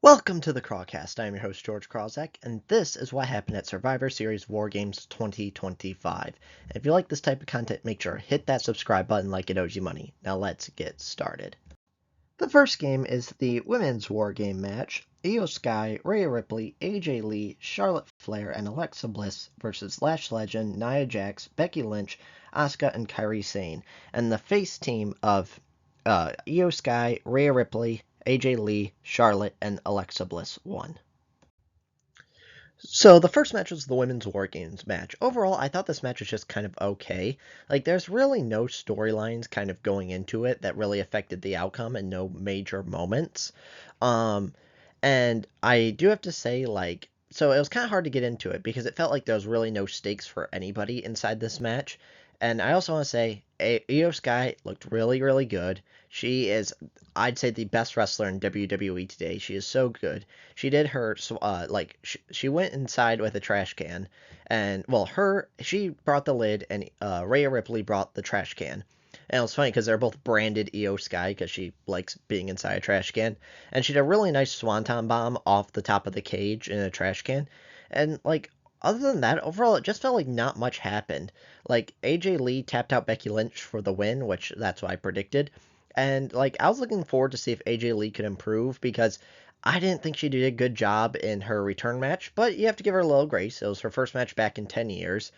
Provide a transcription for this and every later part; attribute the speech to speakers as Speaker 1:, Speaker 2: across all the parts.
Speaker 1: Welcome to the Crawlcast. I am your host, George Krawczak, and this is what happened at Survivor Series War Games 2025. And if you like this type of content, make sure to hit that subscribe button like it owes you money. Now let's get started. The first game is the Women's War Game match. Io Sky, Rhea Ripley, AJ Lee, Charlotte Flair, and Alexa Bliss versus Lash Legend, Nia Jax, Becky Lynch, Asuka, and Kairi Sane. And the face team of Io Sky, Rhea Ripley, AJ Lee, Charlotte, and Alexa Bliss won. So the first match was the Women's War Games match. Overall, I thought this match was just kind of okay. Like, there's really no storylines kind of going into it that really affected the outcome and no major moments. Um, and I do have to say, like, so it was kind of hard to get into it because it felt like there was really no stakes for anybody inside this match. And I also want to say, Io Sky looked really, really good. She is, I'd say, the best wrestler in WWE today. She is so good. She did her, she went inside with a trash can, and, well, she brought the lid, and Rhea Ripley brought the trash can. And it was funny because they're both branded Io Sky because she likes being inside a trash can. And she did a really nice swanton bomb off the top of the cage in a trash can. And, like, other than that, overall, it just felt like not much happened. Like, AJ Lee tapped out Becky Lynch for the win, which that's what I predicted. And, like, I was looking forward to see if AJ Lee could improve because I didn't think she did a good job in her return match, but you have to give her a little grace. It was her first match back in 10 years.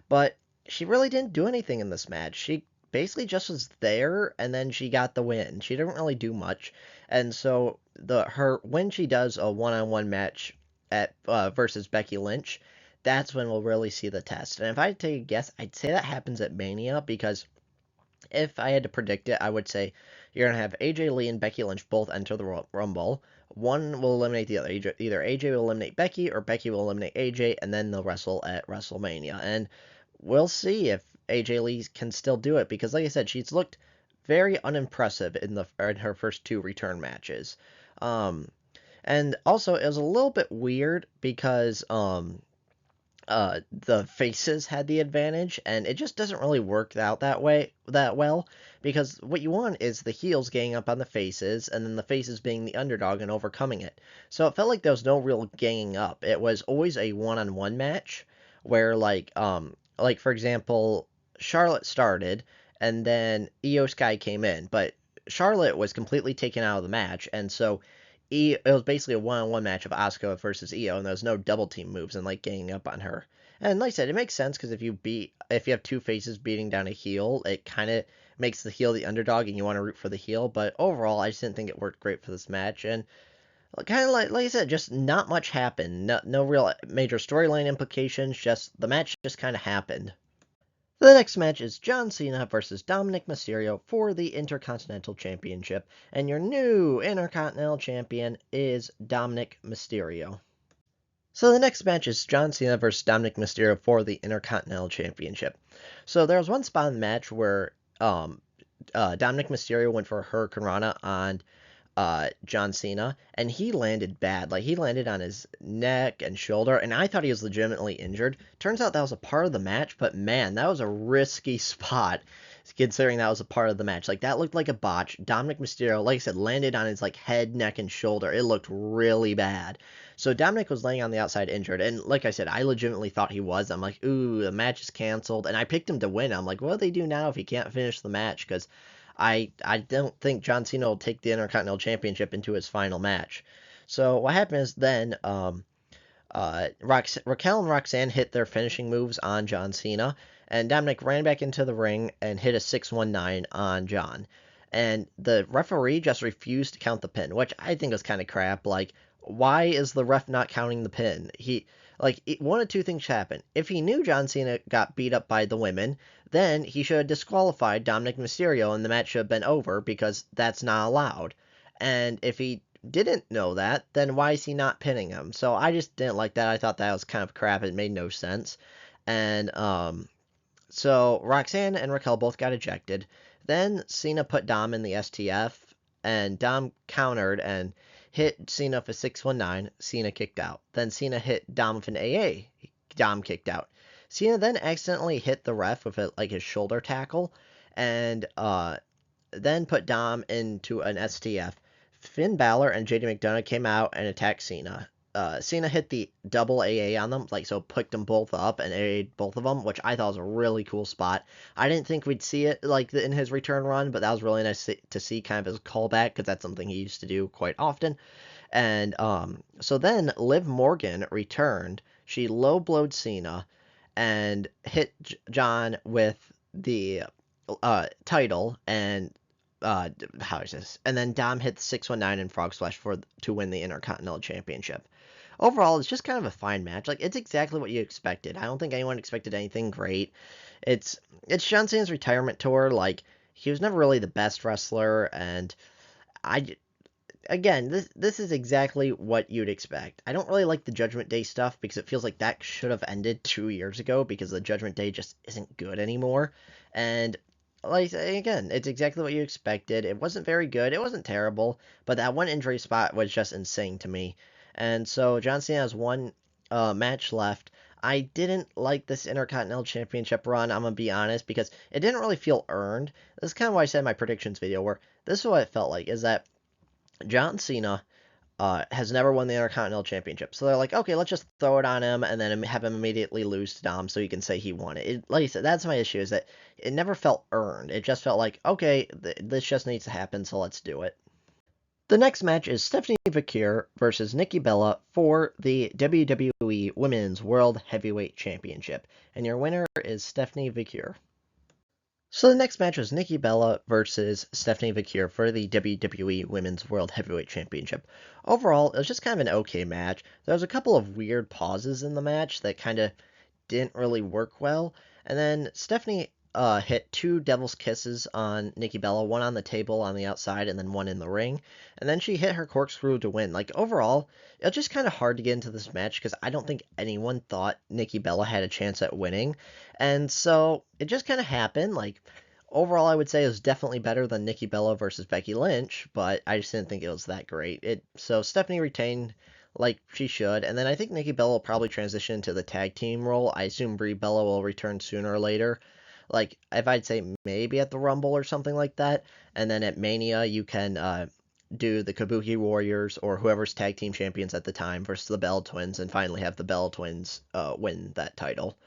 Speaker 1: But she really didn't do anything in this match. She basically just was there, and then she got the win. She didn't really do much. And so when she does a one-on-one match at versus Becky Lynch, that's when we'll really see the test. And if I had to take a guess, I'd say that happens at Mania because if I had to predict it, I would say you're going to have AJ Lee and Becky Lynch both enter the Rumble. One will eliminate the other. Either AJ will eliminate Becky or Becky will eliminate AJ, and then they'll wrestle at WrestleMania. And we'll see if AJ Lee can still do it because, like I said, she's looked very unimpressive in her first two return matches. Um, and also, it was a little bit weird because the faces had the advantage, and it just doesn't really work out that well because what you want is the heels ganging up on the faces and then the faces being the underdog and overcoming it. So it felt like there was no real ganging up. It was always a one-on-one match where like for example, Charlotte started and then Io Sky came in, but Charlotte was completely taken out of the match, and so it was basically a one-on-one match of Asuka versus Io, and there was no double team moves and like ganging up on her. And like I said, it makes sense because if you have two faces beating down a heel, it kind of makes the heel the underdog, and you want to root for the heel. But overall, I just didn't think it worked great for this match, and kind of like I said, just not much happened. No real major storyline implications. Just the match just kind of happened. The next match is John Cena versus Dominic Mysterio for the Intercontinental Championship, and your new Intercontinental Champion is Dominic Mysterio. So the next match is John Cena versus Dominic Mysterio for the Intercontinental Championship. So there was one spot in the match where Dominic Mysterio went for a Hurricane Rana on John Cena, and he landed bad. Like, he landed on his neck and shoulder, and I thought he was legitimately injured. Turns out that was a part of the match, but man, that was a risky spot considering that was a part of the match. Like, that looked like a botch. Dominic Mysterio, like I said, landed on his like head, neck, and shoulder. It looked really bad. So Dominic was laying on the outside injured, and like I said, I legitimately thought he was. I'm like, ooh, the match is canceled, and I picked him to win. I'm like, what do they do now if he can't finish the match? Because I don't think John Cena will take the Intercontinental Championship into his final match. So what happened is then Raquel and Roxanne hit their finishing moves on John Cena, and Dominic ran back into the ring and hit a 619 on John. And the referee just refused to count the pin, which I think was kind of crap. Like, why is the ref not counting the pin? One of two things happened. If he knew John Cena got beat up by the women, then he should have disqualified Dominic Mysterio and the match should have been over because that's not allowed. And if he didn't know that, then why is he not pinning him? So I just didn't like that. I thought that was kind of crap. It made no sense. And so Roxanne and Raquel both got ejected. Then Cena put Dom in the STF, and Dom countered and hit Cena for 619. Cena kicked out. Then Cena hit Dom with an AA. Dom kicked out. Cena then accidentally hit the ref with his shoulder tackle, and then put Dom into an STF. Finn Balor and JD McDonough came out and attacked Cena. Cena hit the double AA on them, like, so picked them both up and AA'd both of them, which I thought was a really cool spot. I didn't think we'd see it, like, in his return run, but that was really nice to see kind of as a callback, because that's something he used to do quite often. And so then Liv Morgan returned. She low blowed Cena and hit John with the title, and how is this? And then Dom hit the 619 and Frog Splash to win the Intercontinental Championship. Overall, it's just kind of a fine match. Like, it's exactly what you expected. I don't think anyone expected anything great. It's John Cena's retirement tour. Like, he was never really the best wrestler, and I again, this is exactly what you'd expect. I don't really like the Judgment Day stuff because it feels like that should have ended 2 years ago, because the Judgment Day just isn't good anymore. And like, again, it's exactly what you expected. It wasn't very good. It wasn't terrible, but that one injury spot was just insane to me. And so John Cena has one match left. I didn't like this Intercontinental Championship run, I'm gonna be honest, because it didn't really feel earned. This is kind of what I said in my predictions video, where this is what it felt like, is that John Cena has never won the Intercontinental Championship. So they're like, okay, let's just throw it on him and then have him immediately lose to Dom so you can say he won it. Like I said, that's my issue, is that it never felt earned. It just felt like, okay, this just needs to happen, so let's do it. The next match is Stephanie Vaquier versus Nikki Bella for the WWE Women's World Heavyweight Championship. And your winner is Stephanie Vaquier. So the next match was Nikki Bella versus Stephanie Vaquier for the WWE Women's World Heavyweight Championship. Overall, it was just kind of an okay match. There was a couple of weird pauses in the match that kind of didn't really work well. And then Stephanie hit two Devil's Kisses on Nikki Bella, one on the table on the outside and then one in the ring. And then she hit her corkscrew to win. Like, overall, it was just kind of hard to get into this match because I don't think anyone thought Nikki Bella had a chance at winning. And so it just kind of happened. Like, overall, I would say it was definitely better than Nikki Bella versus Becky Lynch, but I just didn't think it was that great. So Stephanie retained like she should, and then I think Nikki Bella will probably transition into the tag team role. I assume Brie Bella will return sooner or later. Like, if I'd say maybe at the Rumble or something like that, and then at Mania you can do the Kabuki Warriors or whoever's tag team champions at the time versus the Bella Twins, and finally have the Bella Twins win that title.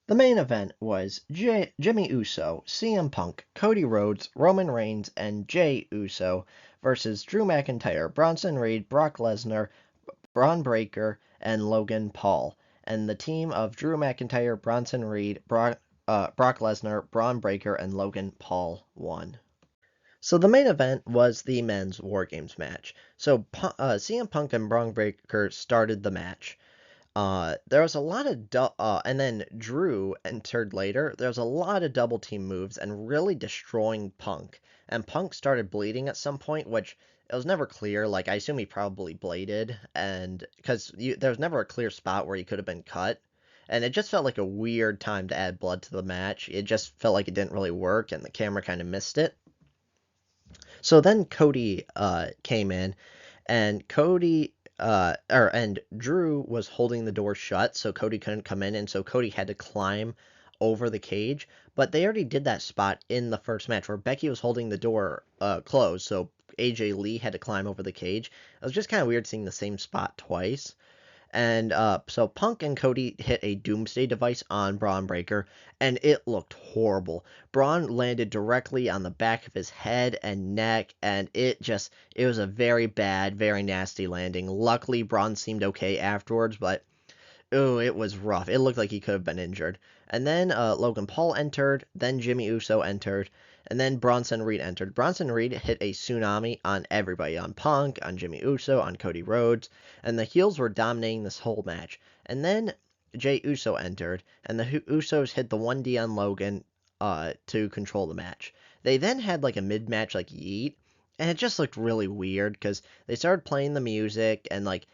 Speaker 1: The main event was Jimmy Uso, CM Punk, Cody Rhodes, Roman Reigns, and Jey Uso versus Drew McIntyre, Bronson Reed, Brock Lesnar, Braun Breaker, and Logan Paul. And the team of Drew McIntyre, Bronson Reed, Brock Lesnar, Braun Breaker, and Logan Paul won. So the main event was the men's War Games match. So CM Punk and Braun Breaker started the match. There was a lot of and then Drew entered later. There was a lot of double team moves and really destroying Punk. And Punk started bleeding at some point, which it was never clear. Like, I assume he probably bladed, and because there was never a clear spot where he could have been cut. And it just felt like a weird time to add blood to the match. It just felt like it didn't really work, and the camera kind of missed it. So then Cody came in, and and Drew was holding the door shut, so Cody couldn't come in, and so Cody had to climb over the cage. But they already did that spot in the first match where Becky was holding the door closed, so AJ Lee had to climb over the cage. It was just kind of weird seeing the same spot twice. And so Punk and Cody hit a Doomsday device on Braun Breaker, and it looked horrible. Braun landed directly on the back of his head and neck, and it was a very bad, very nasty landing. Luckily, Braun seemed okay afterwards, but it was rough. It looked like he could have been injured. And then Logan Paul entered, then Jimmy Uso entered, and then Bronson Reed entered. Bronson Reed hit a tsunami on everybody, on Punk, on Jimmy Uso, on Cody Rhodes, and the heels were dominating this whole match. And then Jey Uso entered, and the Usos hit the 1D on Logan to control the match. They then had like a mid-match like yeet, and it just looked really weird because they started playing the music, and like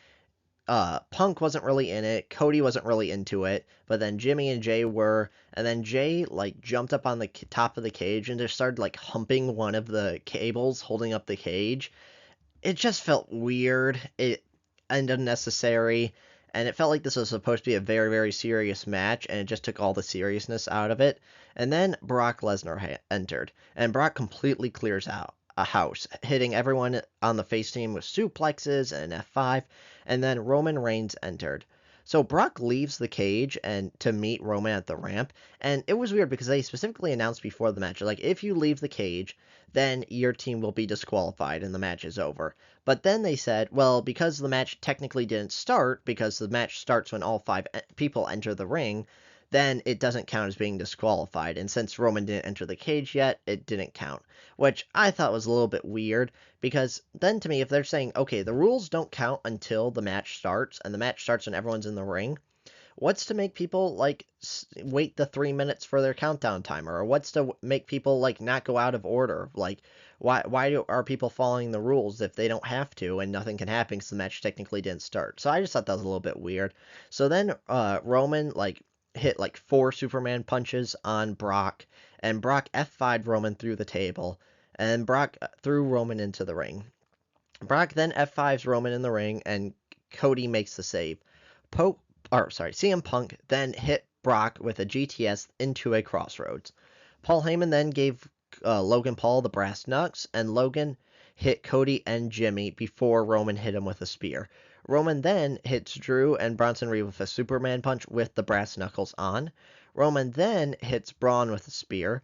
Speaker 1: Punk wasn't really in it, Cody wasn't really into it, but then Jimmy and Jay were, and then Jay like jumped up on the top of the cage and just started like humping one of the cables holding up the cage. It just felt weird and unnecessary, and it felt like this was supposed to be a very, very serious match, and it just took all the seriousness out of it. And then Brock Lesnar entered, and Brock completely clears out. a house, hitting everyone on the face team with suplexes and an F5, and then Roman Reigns entered. So Brock leaves the cage and to meet Roman at the ramp, and it was weird because they specifically announced before the match, like if you leave the cage, then your team will be disqualified and the match is over. But then they said, well, because the match technically didn't start, because the match starts when all five people enter the ring, then it doesn't count as being disqualified. And since Roman didn't enter the cage yet, it didn't count, which I thought was a little bit weird because then to me, if they're saying, okay, the rules don't count until the match starts and the match starts when everyone's in the ring, what's to make people like wait the 3 minutes for their countdown timer, or what's to make people like not go out of order? Like, are people following the rules if they don't have to and nothing can happen because the match technically didn't start? So I just thought that was a little bit weird. So then Roman like hit like 4 Superman punches on Brock, and Brock F5'd Roman through the table, and Brock threw Roman into the ring. Brock then F5s Roman in the ring, and Cody makes the save. CM Punk then hit Brock with a GTS into a crossroads. Paul Heyman then gave Logan Paul the brass knucks, and Logan hit Cody and Jimmy before Roman hit him with a spear. Roman then hits Drew and Bronson Reed with a Superman punch with the brass knuckles on. Roman then hits Braun with a spear.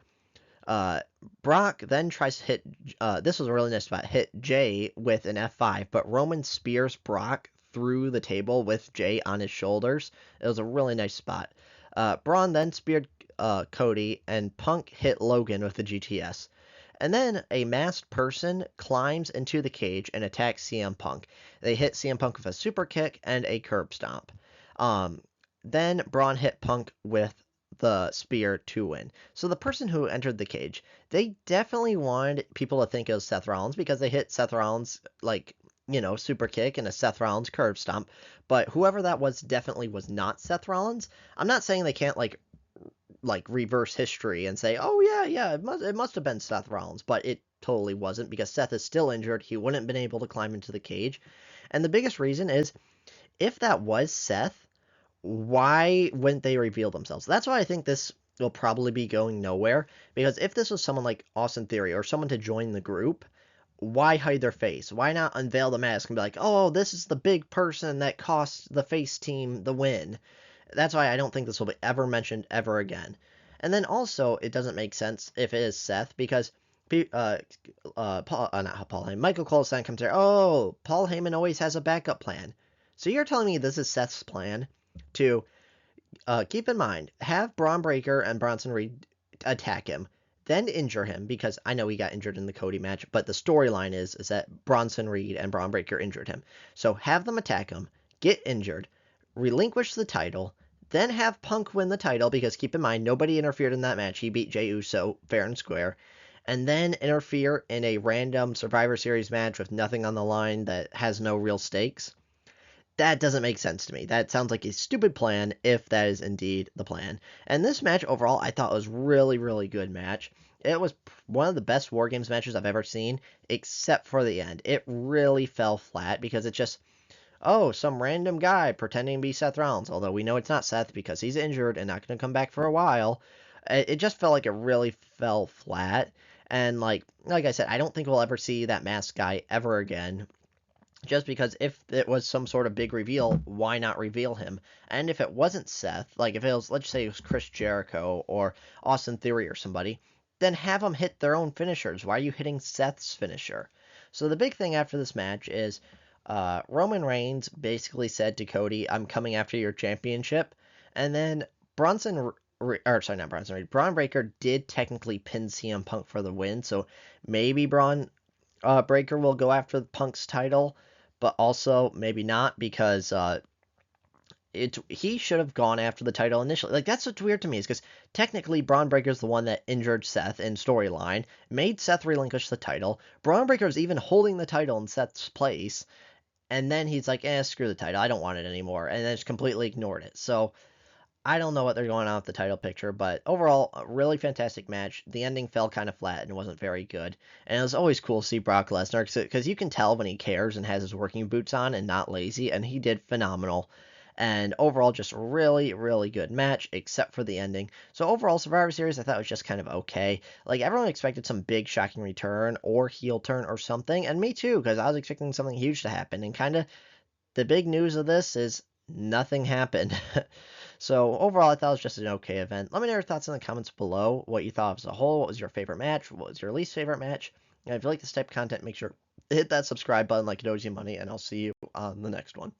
Speaker 1: Uh, Brock then tries to hit, this was a really nice spot, hit Jay with an F5, but Roman spears Brock through the table with Jay on his shoulders. It was a really nice spot. Braun then speared Cody, and Punk hit Logan with the GTS. And then a masked person climbs into the cage and attacks CM Punk. They hit CM Punk with a super kick and a curb stomp. Then Braun hit Punk with the spear to win. So the person who entered the cage, they definitely wanted people to think it was Seth Rollins because they hit Seth Rollins like, super kick and a Seth Rollins curb stomp. But whoever that was definitely was not Seth Rollins. I'm not saying they can't like reverse history and say, oh yeah, it must have been Seth Rollins, but it totally wasn't because Seth is still injured. He wouldn't have been able to climb into the cage. And the biggest reason is if that was Seth, why wouldn't they reveal themselves? That's why I think this will probably be going nowhere, because if this was someone like Austin Theory or someone to join the group, why hide their face? Why not unveil the mask and be like, oh, this is the big person that cost the face team the win? That's why I don't think this will be ever mentioned ever again. And then also, it doesn't make sense if it is Seth, because not Paul Heyman, Michael Cole comes here, oh, Paul Heyman always has a backup plan. So you're telling me this is Seth's plan to, keep in mind, have Braun Breaker and Bronson Reed attack him, then injure him, because I know he got injured in the Cody match, but the storyline is that Bronson Reed and Braun Breaker injured him. So have them attack him, get injured, relinquish the title, then have Punk win the title, because keep in mind, nobody interfered in that match. He beat Jey Uso fair and square. And then interfere in a random Survivor Series match with nothing on the line that has no real stakes. That doesn't make sense to me. That sounds like a stupid plan if that is indeed the plan. And this match overall, I thought was really, really good match. It was one of the best War Games matches I've ever seen, except for the end. It really fell flat because it just, oh, some random guy pretending to be Seth Rollins, although we know it's not Seth because he's injured and not going to come back for a while. It just felt like it really fell flat. And like I said, I don't think we'll ever see that masked guy ever again. Just because if it was some sort of big reveal, why not reveal him? And if it wasn't Seth, like if it was, let's say it was Chris Jericho or Austin Theory or somebody, then have them hit their own finishers. Why are you hitting Seth's finisher? So the big thing after this match is Roman Reigns basically said to Cody, I'm coming after your championship. And then Braun Breaker did technically pin CM Punk for the win. So maybe Braun Breaker will go after Punk's title, but also maybe not because he should have gone after the title initially. Like that's what's weird to me is because technically Braun Breaker's the one that injured Seth in storyline, made Seth relinquish the title. Braun Breaker's even holding the title in Seth's place, and then he's like, screw the title, I don't want it anymore, and then just completely ignored it. So I don't know what they're going on with the title picture, but overall, a really fantastic match. The ending fell kind of flat and wasn't very good. And it was always cool to see Brock Lesnar because you can tell when he cares and has his working boots on and not lazy, and he did phenomenal. And overall, just really, really good match, except for the ending. So overall, Survivor Series, I thought was just kind of okay. Like, everyone expected some big, shocking return or heel turn or something, and me too, because I was expecting something huge to happen. And kind of the big news of this is nothing happened. So overall, I thought it was just an okay event. Let me know your thoughts in the comments below. What you thought as a whole. What was your favorite match? What was your least favorite match? And if you like this type of content, make sure to hit that subscribe button like it owes you money, and I'll see you on the next one.